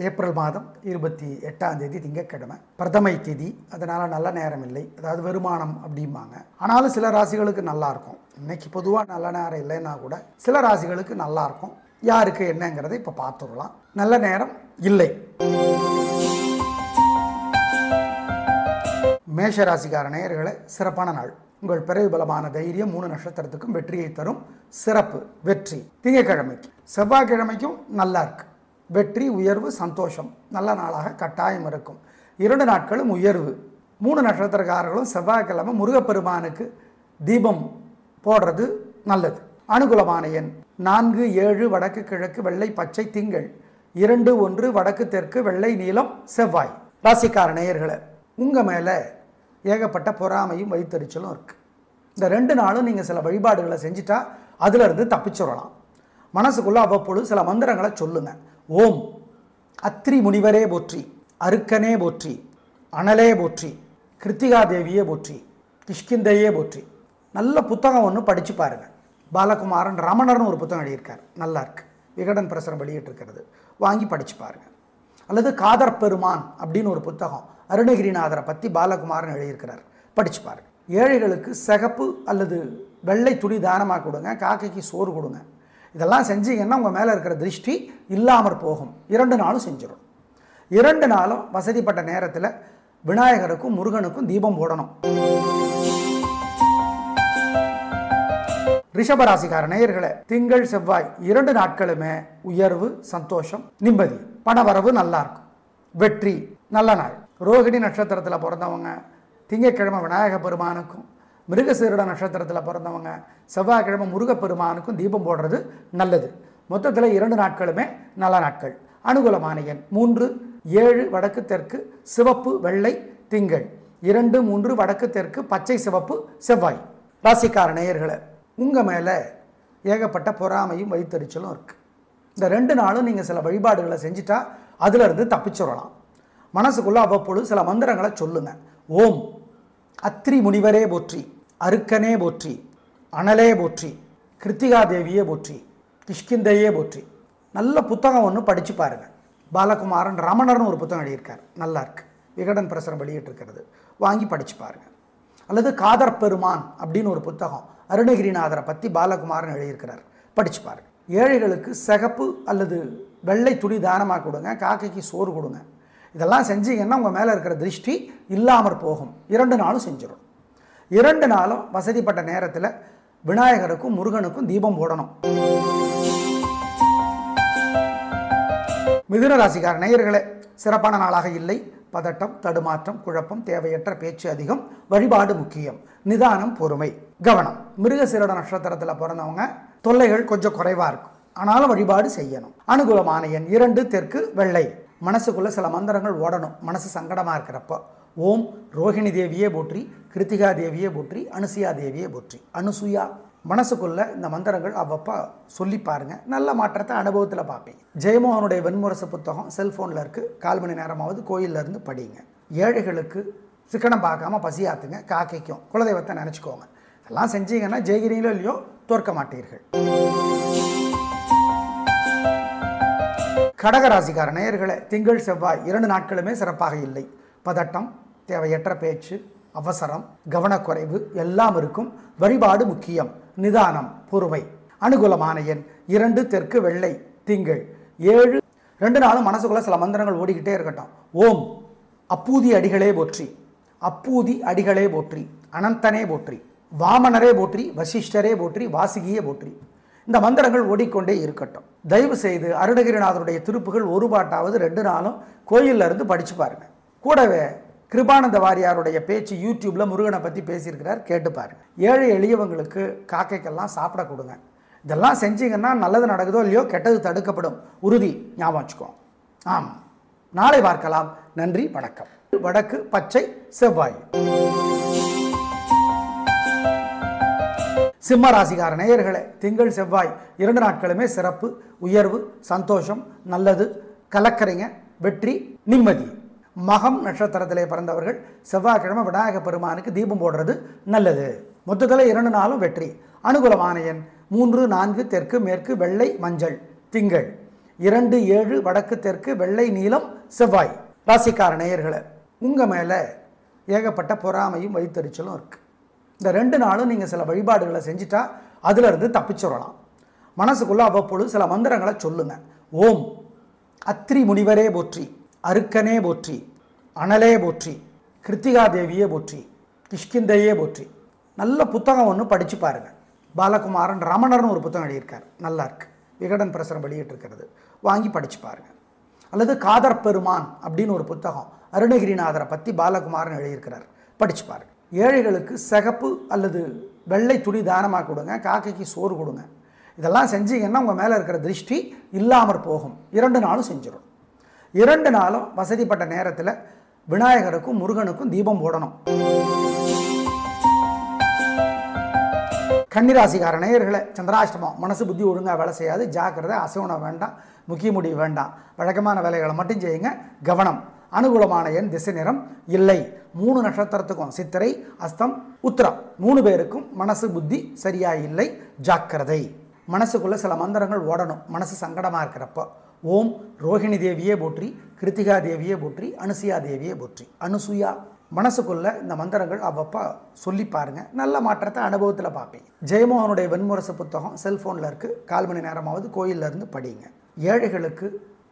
April மாதம் 28ஆம் தேதி திங்கட்கிழமை பிரதமை திதி. அதனால் நல்ல நேரம் இல்லை, அதாவது வருமானம் அப்படிம்பாங்க. ஆனாலும் சில ராசிகளுக்கு நல்லா இருக்கும். இன்னைக்கு பொதுவாக நல்ல நேரம் இல்லைன்னா கூட சில ராசிகளுக்கு நல்லா இருக்கும். யாருக்கு என்னங்கிறத இப்போ பார்த்துடலாம். நல்ல நேரம் இல்லை. மேஷ ராசிக்கார நேயர்களே, சிறப்பான நாள். உங்கள் பிறகு பலமான தைரியம் 3 நட்சத்திரத்துக்கும் வெற்றியை தரும். சிறப்பு வெற்றி. திங்கட்கிழமைக்கு செவ்வாய்க்கிழமைக்கும் நல்லா இருக்கு. வெற்றி, உயர்வு, சந்தோஷம் நல்ல நாளாக கட்டாயம் இருக்கும். 2 நாட்களும் உயர்வு. 3 நட்சத்திரக்காரர்களும் செவ்வாய்க்கிழமை முருகப்பெருமானுக்கு தீபம் போடுறது நல்லது. அனுகூலமான எண் 4, 7 வடக்கு கிழக்கு வெள்ளை பச்சை திங்கள், 2, 1 வடக்கு தெற்கு வெள்ளை நீலம் செவ்வாய். ராசிக்கார நேயர்களே, உங்கள் மேலே ஏகப்பட்ட பொறாமையும் வைத்தறிச்சலும் இருக்குது. இந்த 2 நாளும் நீங்கள் சில வழிபாடுகளை செஞ்சுட்டா அதிலிருந்து தப்பிச்சுடலாம். மனசுக்குள்ளே அவ்வப்பொழுது சில மந்திரங்களை சொல்லுங்க. ஓம் அத்ரி முனிவரே போற்றி, அருக்கனே போற்றி, அனலே போற்றி, கிருத்திகா தேவியே போற்றி, கிஷ்கிந்தையே போற்றி. நல்ல புத்தகம் ஒன்று படித்து பாருங்கள். பாலகுமாரன் ரமணர்னு ஒரு புத்தகம் எழுதியிருக்கார், நல்லா இருக்கு. விகடன் பிரசுரம் வெளியிட்டிருக்கிறது, வாங்கி படித்து பாருங்கள். அல்லது காதர் பெருமான் அப்படின்னு ஒரு புத்தகம் அருணகிரிநாதரை பற்றி பாலகுமாரன் எழுதியிருக்கிறார், படித்து பாருங்கள். ஏழைகளுக்கு சிகப்பு அல்லது வெள்ளை துணி தானமாக கொடுங்க, காக்கைக்கு சோறு கொடுங்க. இதெல்லாம் செஞ்சீங்கன்னா உங்கள் மேலே இருக்கிற திருஷ்டி இல்லாமற் போகும். 2 நாளும் செஞ்சிடும். 2 நாளும் வசதிப்பட்ட நேரத்தில் விநாயகருக்கும் முருகனுக்கும் தீபம் போடணும். ரிஷபராசிக்கார நேயர்களே, திங்கள் செவ்வாய் 2 நாட்களுமே உயர்வு, சந்தோஷம், நிம்மதி, பணவரவு நல்லா இருக்கும். வெற்றி, நல்ல நாள். ரோகிணி நட்சத்திரத்தில் பிறந்தவங்க திங்கட்கிழமை விநாயக பெருமானுக்கும், மிருகசீரிட நட்சத்திரத்தில் பிறந்தவங்க செவ்வாய்க்கிழமை முருகப்பெருமானுக்கும் தீபம் போடுறது நல்லது. மொத்தத்தில் 2 நாட்களுமே நல்ல நாட்கள். அனுகூலமான எண் 3, 7 வடக்கு தெற்கு சிவப்பு வெள்ளை திங்கள், 2, 3 வடக்கு தெற்கு பச்சை சிவப்பு செவ்வாய். ராசிக்கார நேயர்களே, உங்கள் மேலே ஏகப்பட்ட பொறாமையும் வைத்தறிச்சலும் இருக்குது. இந்த 2 நாளும் நீங்கள் சில வழிபாடுகளை செஞ்சுட்டா அதிலிருந்து தப்பிச்சுடலாம். மனசுக்குள்ளே அவ்வப்பொழுது சில மந்திரங்களை சொல்லுங்க. ஓம் அத்ரி முனிவரே போற்றி, அருக்கனே போற்றி, அனலே போற்றி, கிருத்திகா தேவியே போற்றி, கிஷ்கிந்தையே போற்றி. நல்ல புத்தகம் ஒன்று படித்து பாருங்கள். பாலகுமாரன் ரமணர்னு ஒரு புத்தகம் எழுதியிருக்கார், நல்லா இருக்கு. விகடன் பிரசுரம் வெளியிட்டிருக்கிறது, வாங்கி படித்து பாருங்கள். அல்லது காதர் பெருமான் அப்படின்னு ஒரு புத்தகம் அருணகிரிநாதரை பற்றி பாலகுமாரன் எழுதியிருக்கிறார், படித்து பாருங்கள். ஏழைகளுக்கு சிகப்பு அல்லது வெள்ளை துணி தானமாக கொடுங்க, காக்கைக்கு சோறு கொடுங்க. இதெல்லாம் செஞ்சீங்கன்னா உங்கள் மேலே இருக்கிற திருஷ்டி இல்லாமற் போகும். 2 நாளும் செஞ்சிடும். 2 நாளும் வசதிப்பட்ட நேரத்தில் விநாயகருக்கும் முருகனுக்கும் தீபம் போடணும். மிதுன ராசிக்கார நேயர்களே, சிறப்பான நாளாக இல்லை. பதட்டம், தடுமாற்றம், குழப்பம், தேவையற்ற பேச்சு அதிகம். வழிபாடு முக்கியம். நிதானம், பொறுமை, கவனம். மிருகசீரிட நட்சத்திரத்தில் பிறந்தவங்க தொல்லைகள் கொஞ்சம் குறைவாக இருக்கும், ஆனாலும் வழிபாடு செய்யணும். அனுகூலமான எண் 2 தெற்கு வெள்ளை. மனசுக்குள்ளே சில மந்திரங்கள் ஓடணும். மனசு சங்கடமாக இருக்கிறப்போ ஓம் ரோஹிணி தேவியே போற்றி, கிருத்திகா தேவியே போற்றி, அனுசுயா தேவியே போற்றி. அனுசுயா மனசுக்குள்ளே இந்த மந்திரங்கள் அவ்வப்போ சொல்லி பாருங்கள். நல்ல மாற்றத்தை அனுபவத்தில் பார்ப்பீங்க. ஜெயமோகனுடைய வெண்முரசு புத்தகம் செல்ஃபோனில் இருக்குது, 1/4 மணி நேரமாவது கோயிலில் இருந்து படிங்க. ஏழைகளுக்கு சிக்கனம் பார்க்காம பசியாத்துங்க, காக்கைக்கும் குலதெய்வத்தை நினச்சிக்கோங்க. இதெல்லாம் செஞ்சீங்கன்னா ஜெயிக்கிறீங்களோ இல்லையோ தோற்க மாட்டீர்கள். கடகராசிக்கார நேயர்களே, திங்கள் செவ்வாய் 2 நாட்களுமே சிறப்பாக இல்லை. பதட்டம், தேவையற்ற பேச்சு, அவசரம், கவனக்குறைவு எல்லாம் இருக்கும். வழிபாடு முக்கியம். நிதானம், பொறுமை. அனுகூலமான எண் 2 தெற்கு வெள்ளை திங்கள், 7. 2 நாளும் மனசுக்குள்ள சில மந்திரங்கள் ஓடிக்கிட்டே இருக்கட்டும். ஓம் அப்பூதி அடிகளே போற்றி, அப்பூதி அடிகளே போற்றி, அனந்தனே போற்றி, வாமனரே போற்றி, வசிஷ்டரே போற்றி, வாசுகியே போற்றி. இந்த மந்திரங்கள் ஓடிக்கொண்டே இருக்கட்டும். தயவு செய்து அருணகிரிநாதருடைய திருப்புகள் ஒரு பாட்டாவது 2 நாளும் கோயிலில் இருந்து படித்து பாருங்கள். கூடவே கிருபானந்த வாரியாருடைய பேச்சு யூடியூப்பில் முருகனை பற்றி பேசியிருக்கிறார், கேட்டு பாருங்கள். ஏழை எளியவங்களுக்கு காக்கைக்கெல்லாம் சாப்பிட கொடுங்க. இதெல்லாம் செஞ்சீங்கன்னா நல்லது நடக்குதோ இல்லையோ கெட்டது தடுக்கப்படும். உறுதி, ஞாபகம் வச்சுக்கோ. ஆமாம், நாளை பார்க்கலாம். நன்றி, வணக்கம். வடக்கு பச்சை செவ்வாய். சிம்ம ராசிக்கார நேயர்களே, திங்கள் செவ்வாய் 2 நாட்களுமே சிறப்பு, உயர்வு, சந்தோஷம், நல்லது, கலக்கரைங்க, வெற்றி, நிம்மதி. மகம் நட்சத்திரத்திலே பிறந்தவர்கள் செவ்வாய்க்கிழமை விநாயக பெருமானுக்கு தீபம் போடுறது நல்லது. மொத்தத்தில் 2 நாளும் வெற்றி. அனுகூலமான எண் 3, 4 தெற்கு மேற்கு வெள்ளை மஞ்சள் திங்கள், 2 7 வடக்கு தெற்கு வெள்ளை நீலம் செவ்வாய். ராசிக்கார நேயர்களே, உங்கள் மேலே ஏகப்பட்ட பொறாமையும் வைத்தறிச்சலும் இருக்குது. இந்த 2 நாளும் நீங்கள் சில வழிபாடுகளை செஞ்சுட்டா அதிலிருந்து தப்பிச்சுடலாம். மனசுக்குள்ளே அவ்வப்பொழுது சில மந்திரங்களை சொல்லுங்கள். ஓம் அத்ரி முனிவரே போற்றி, அருக்கனே போற்றி, அனலே போற்றி, கிருத்திகா தேவியே போற்றி, கிஷ்கிந்தையே போற்றி. நல்ல புத்தகம் ஒன்று படித்து பாருங்கள். பாலகுமாரன் ரமணர்னு ஒரு புத்தகம் எழுதியிருக்கார், நல்லா இருக்கு. விகடன் பிரசுரம் வெளியிட்டிருக்கிறது, வாங்கி படித்து பாருங்கள். அல்லது காதர் பெருமான் அப்படின்னு ஒரு புத்தகம் அருணகிரிநாதரை பற்றி பாலகுமாரன் எழுதியிருக்கிறார், படித்து பாருங்கள். ஏழைகளுக்கு சிகப்பு அல்லது வெள்ளை துணி தானமாக கொடுங்க, காக்கைக்கு சோறு கொடுங்க. இதெல்லாம் செஞ்சீங்கன்னா உங்கள் மேலே இருக்கிற திருஷ்டி இல்லாமற் போகும். 2 நாளும் செஞ்சிடும். 2 நாளும் வசதிப்பட்ட நேரத்தில் விநாயகருக்கும் முருகனுக்கும் தீபம் போடணும். கன்னிராசிக்கார நேயர்களே, சந்திராஷ்டமம், மனசு புத்தி ஒழுங்காக வேலை செய்யாது, ஜாக்கிரதை, அசைவனம் வேண்டாம், முக்கிய முடிவு வேண்டாம், வழக்கமான வேலைகளை மட்டும் செய்யுங்க, கவனம். அனுகூலமான எண் திசை நிறம் இல்லை. 3 நட்சத்திரத்துக்கும் சித்திரை அஸ்தம் உத்திரம் 3 பேருக்கும் மனசு புத்தி சரியா இல்லை, ஜாக்கிரதை. மனசுக்குள்ளே சில மந்திரங்கள் ஓடணும். மனசு சங்கடமாக இருக்கிறப்போ ஓம் ரோஹிணி தேவியே போற்றி, கிருத்திகா தேவியே போற்றி, அனுசுயா தேவியே போற்றி. அனுசுயா மனசுக்குள்ளே இந்த மந்திரங்கள் அவ்வப்போ சொல்லி பாருங்கள், நல்ல மாற்றத்தை அனுபவத்தில் பார்ப்பீங்க. ஜெயமோகனுடைய வெண்முரசு புத்தகம் செல்ஃபோனில் இருக்குது, 1/4 மணி நேரமாவது கோயிலில் இருந்து படிங்க. ஏழைகளுக்கு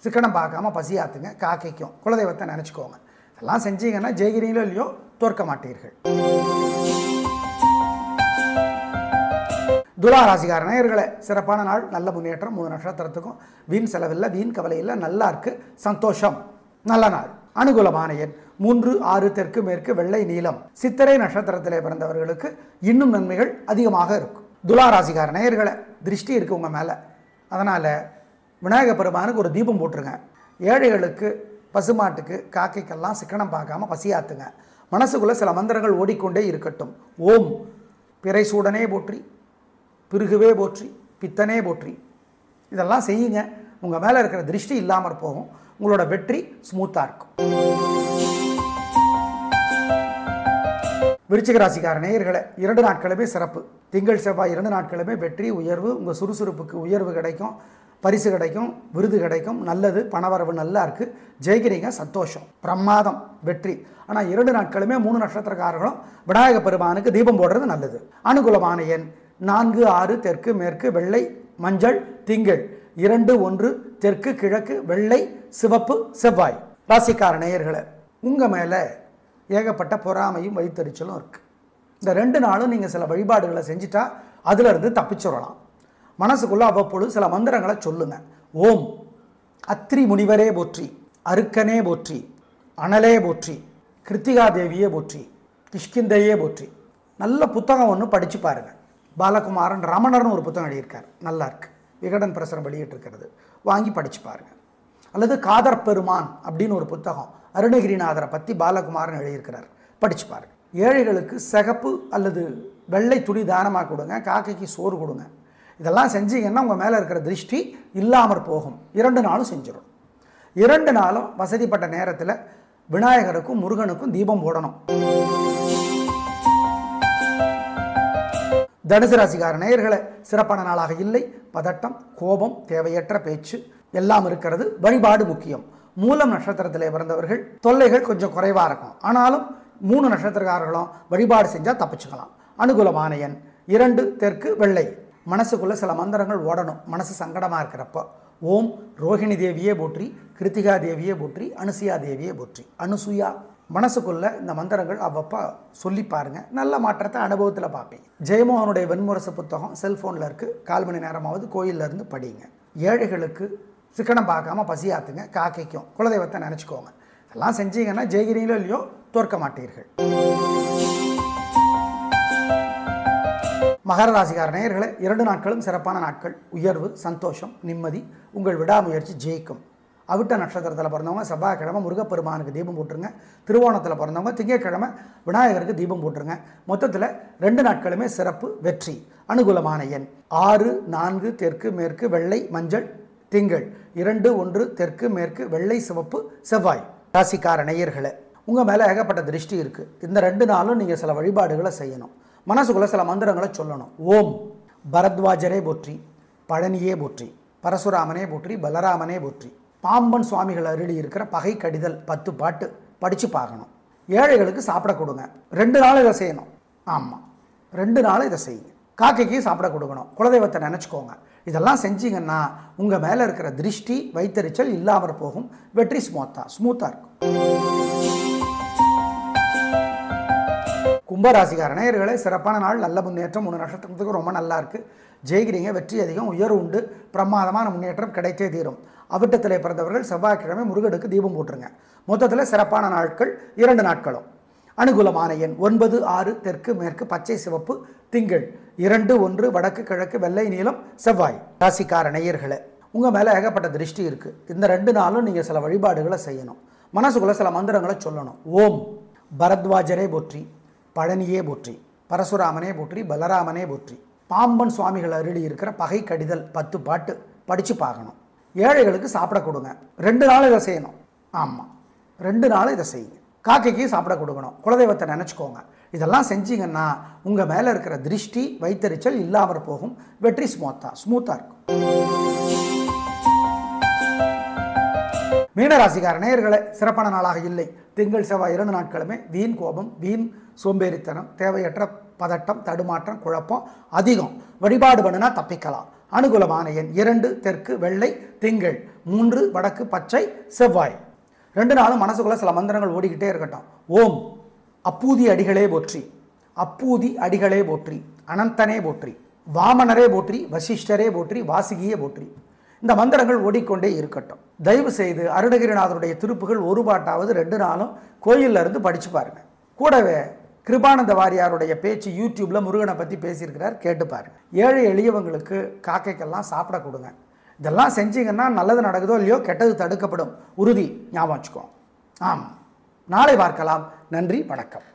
சிக்கனம் பார்க்காம பசியாத்துங்க, காக்கைக்கும் குலதெய்வத்தை நினச்சிக்கோங்க. இதெல்லாம் செஞ்சீங்கன்னா ஜெயிக்கிறீங்களோ இல்லையோ தோற்க மாட்டீர்கள். துலா ராசிக்கார நேயர்களே, சிறப்பான நாள், நல்ல முன்னேற்றம். 3 நட்சத்திரத்துக்கும் வீண் செலவில்லை, வீண் கவலை இல்லை, நல்லா இருக்குது, சந்தோஷம், நல்ல நாள். அனுகூலமான எண் 3 6 தெற்கு மேற்கு வெள்ளை நீலம். சித்திரை நட்சத்திரத்திலே பிறந்தவர்களுக்கு இன்னும் நன்மைகள் அதிகமாக இருக்கும். துலா ராசிக்கார நேயர்களே, திருஷ்டி இருக்குது உங்கள் மேலே, அதனால் விநாயகர் பெருமானுக்கு ஒரு தீபம் போட்டுருங்க. ஏழைகளுக்கு, பசுமாட்டுக்கு, காக்கைக்கெல்லாம் சிக்கனம் பார்க்காம பசியாத்துங்க. மனசுக்குள்ளே சில மந்திரங்கள் ஓடிக்கொண்டே இருக்கட்டும். ஓம் பிறை சூடனே போற்றி, பிருகுவே போற்றி, பித்தனே போற்றி. இதெல்லாம் செய்யுங்க, உங்கள் மேலே இருக்கிற திருஷ்டி இல்லாமல் போகும், உங்களோட வெற்றி ஸ்மூத்தாக இருக்கும். விருச்சிக ராசிக்கார நேயர்களே, 2 நாட்களுமே சிறப்பு. திங்கள் செவ்வாய் 2 நாட்களுமே வெற்றி, உயர்வு. உங்கள் சுறுசுறுப்புக்கு உயர்வு கிடைக்கும், பரிசு கிடைக்கும், விருது கிடைக்கும், நல்லது, பணவரவு நல்லா இருக்குது, ஜெயிக்கிறீங்க, சந்தோஷம், பிரமாதம், வெற்றி. ஆனால் 2 நாட்களுமே 3 நட்சத்திரக்காரர்களும் விநாயகர் பெருமானுக்கு தீபம் போடுறது நல்லது. அனுகூலமான எண் 4 6 தெற்கு மேற்கு வெள்ளை மஞ்சள் திங்கள். 2 1 தெற்கு கிழக்கு வெள்ளை சிவப்பு செவ்வாய். ராசிக்கார நேயர்களே, உங்கள் மேலே ஏகப்பட்ட பொறாமையும் வைத்தறிச்சலும் இருக்குது. இந்த 2 நாளும் நீங்கள் சில வழிபாடுகளை செஞ்சுட்டா அதிலிருந்து தப்பிச்சுடலாம். மனசுக்குள்ளே அவ்வப்பொழுது சில மந்திரங்களை சொல்லுங்கள். ஓம் அத்ரி முனிவரே போற்றி, அருக்கனே போற்றி, அனலே போற்றி, கிருத்திகா தேவியே போற்றி, கிஷ்கிந்தையே போற்றி. நல்ல புத்தகம் ஒன்று படித்து பாருங்கள். பாலகுமாரன் ரமணர்னு ஒரு புத்தகம் எழுதியிருக்கார், நல்லா இருக்கு. விகடன் பிரசுரம் வெளியிட்டிருக்கிறது, வாங்கி படித்து பாருங்கள். அல்லது காதர் பெருமான் அப்படின்னு ஒரு புத்தகம் அருணகிரிநாதரை பற்றி பாலகுமாரன் எழுதியிருக்கிறார், படித்து பாருங்கள். ஏழைகளுக்கு சிகப்பு அல்லது வெள்ளை துணி தானமாக கொடுங்க, காக்கைக்கு சோறு கொடுங்க. இதெல்லாம் செஞ்சீங்கன்னா உங்கள் மேலே இருக்கிற திருஷ்டி இல்லாமற் போகும். 2 நாளும் செஞ்சிடும். 2 நாளும் வசதிப்பட்ட நேரத்தில் விநாயகருக்கும் முருகனுக்கும் தீபம் போடணும். தனுசு ராசிக்கார நேயர்களே, சிறப்பான நாளாக இல்லை. பதட்டம், கோபம், தேவையற்ற பேச்சு எல்லாம் இருக்கிறது. வழிபாடு முக்கியம். மூலம் நட்சத்திரத்திலே பிறந்தவர்கள் தொல்லைகள் கொஞ்சம் குறைவாக இருக்கும். ஆனாலும் 3 நட்சத்திரக்காரர்களும் வழிபாடு செஞ்சால் தப்பிச்சுக்கலாம். அனுகூலமான எண் 2 தெற்கு வெள்ளை. மனசுக்குள்ளே சில மந்திரங்கள் ஓடணும். மனசு சங்கடமாக இருக்கிறப்போ ஓம் ரோஹிணி தேவியே போற்றி, கிருத்திகா தேவியே போற்றி, அனுசுயா தேவியே போற்றி. அனுசுயா மனசுக்குள்ளே இந்த மந்திரங்கள் அவ்வப்போ சொல்லி பாருங்கள், நல்ல மாற்றத்தை அனுபவத்தில் பார்ப்பீங்க. ஜெயமோகனுடைய வெண்முரசு புத்தகம் செல்ஃபோனில் இருக்குது, 1/4 மணி நேரமாவது கோயிலில் இருந்து படிங்க. ஏழைகளுக்கு சிக்கனம் பார்க்காம பசியாத்துங்க, காக்கைக்கும் குலதெய்வத்தை நினச்சிக்கோங்க. இதெல்லாம் செஞ்சீங்கன்னா ஜெயிக்கிறீங்களோ இல்லையோ தோற்க மாட்டீர்கள். மகர ராசிக்கார நேயர்களே, 2 நாட்களும் சிறப்பான நாட்கள். உயர்வு, சந்தோஷம், நிம்மதி. உங்கள் விடாமுயற்சி ஜெயிக்கும். அவிட்ட நட்சத்திரத்தில் பிறந்தவங்க செவ்வாய்க்கிழமை முருகப்பெருமானுக்கு தீபம் போட்டுருங்க. திருவோணத்தில் பிறந்தவங்க திங்கட்கிழமை விநாயகருக்கு தீபம் போட்டுருங்க. மொத்தத்தில் 2 நாட்களுமே சிறப்பு, வெற்றி. அனுகூலமான எண் 6 4 தெற்கு மேற்கு வெள்ளை மஞ்சள் திங்கள். 2 1 தெற்கு மேற்கு வெள்ளை சிவப்பு செவ்வாய். ராசிக்கார நேயர்களே, உங்கள் மேலே ஏகப்பட்ட திருஷ்டி இருக்குது. இந்த 2 நாளும் நீங்கள் சில வழிபாடுகளை செய்யணும். மனசுக்குள்ளே சில மந்திரங்களை சொல்லணும். ஓம் பரத்வாஜரே போற்றி, பழனியே போற்றி, பரசுராமனே போற்றி, பலராமனே போற்றி. பாம்பன் சுவாமிகள் அருளி இருக்கிற பகை கடிதல் 10 பாட்டு படித்து பார்க்கணும். ஏழைகளுக்கு சாப்பிட கொடுங்க. 2 நாள் இதை செய்யணும். ஆமாம், 2 நாள் இதை செய்யுங்க. காக்கைக்கு சாப்பிட கொடுக்கணும். குலதெய்வத்தை நினச்சிக்கோங்க. இதெல்லாம் செஞ்சீங்கன்னா உங்கள் மேலே இருக்கிற திருஷ்டி வைத்தறிச்சல் இல்லாமல் போகும். வெற்றி ஸ்மூத்தாக இருக்கும். கும்பராசிக்கார நேயர்களே, சிறப்பான நாள், நல்ல முன்னேற்றம். 3 நட்சத்திரத்துக்கு ரொம்ப நல்லா இருக்குது. ஜெயிக்கிறீங்க, வெற்றி அதிகம், உயர்வு உண்டு, பிரமாதமான முன்னேற்றம் கிடைத்தே தீரும். அவிட்டத்திலே பிறந்தவர்கள் செவ்வாய்க்கிழமை முருகனுக்கு தீபம் போட்டுருங்க. மொத்தத்தில் சிறப்பான நாட்கள் 2 நாட்களும். அனுகூலமான எண் 9, 6, தெற்கு மேற்கு, பச்சை சிவப்பு, திங்கள் 2, 1, வடக்கு கிழக்கு, வெள்ளை நீலம், செவ்வாய். ராசிக்கார நேயர்களே, உங்கள் மேலே ஏகப்பட்ட திருஷ்டி இருக்குது. இந்த 2 நாளும் நீங்கள் சில வழிபாடுகளை செய்யணும். மனசுக்குள்ளே சில மந்திரங்களை சொல்லணும். ஓம் பரத்வாஜரே போற்றி, பழனியே போற்றி, பரசுராமனே போற்றி, பலராமனே போற்றி. பாம்பன் சுவாமிகள் அருளி இருக்கிற பகை கடிதல் 10 பாட்டு படித்து பார்க்கணும். ஏழைகளுக்கு சாப்பிட கொடுங்க. 2 நாள் இதை செய்யணும். ஆமாம், 2 நாள் இதை செய்யுங்க. காக்கைக்கு சாப்பிட கொடுக்கணும். குலதெய்வத்தை நினச்சிக்கோங்க. இதெல்லாம் செஞ்சீங்கன்னா உங்கள் மேலே இருக்கிற திருஷ்டி வைத்தறிச்சல் இல்லாமல் போகும். வெற்றி ஸ்மூத்தாக இருக்கும். மீனராசிக்கார நேயர்களே, சிறப்பான நாளாக இல்லை. திங்கள் செவ்வாய் 2 நாட்களுமே வீண் கோபம், வீண் சோம்பேறித்தனம், தேவையற்ற பதட்டம், தடுமாற்றம், குழப்பம் அதிகம். வழிபாடு பண்ணினா தப்பிக்கலாம். அனுகூலமான எண் 2, தெற்கு, வெள்ளை, திங்கள் 3, வடக்கு, பச்சை, செவ்வாய். 2 நாளும் மனசுக்குள்ள சில மந்திரங்கள் ஓடிக்கிட்டே இருக்கட்டும். ஓம் அப்பூதி அடிகளே போற்றி, அப்பூதி அடிகளே போற்றி, அனந்தனே போற்றி, வாமனரே போற்றி, வசிஷ்டரே போற்றி, வாசுகியே போற்றி. இந்த மந்திரங்கள் ஓடிக்கொண்டே இருக்கட்டும். தயவு செய்து அருணகிரிநாதருடைய திருப்புகள் ஒரு பாட்டாவது 2 நாளும் கோயிலில் இருந்து படித்து பாருங்கள். கூடவே கிருபானந்த வாரியாருடைய பேச்சு யூடியூப்பில் முருகனை பற்றி பேசியிருக்கிறார், கேட்டு பாருங்கள். ஏழை எளியவங்களுக்கு காக்கைக்கெல்லாம் சாப்பிட கொடுங்க. இதெல்லாம் செஞ்சீங்கன்னா நல்லது நடக்குதோ இல்லையோ, கெட்டது தடுக்கப்படும். உறுதி ஞாபகம் வச்சுக்கோ. ஆமாம், நாளை பார்க்கலாம். நன்றி, வணக்கம்.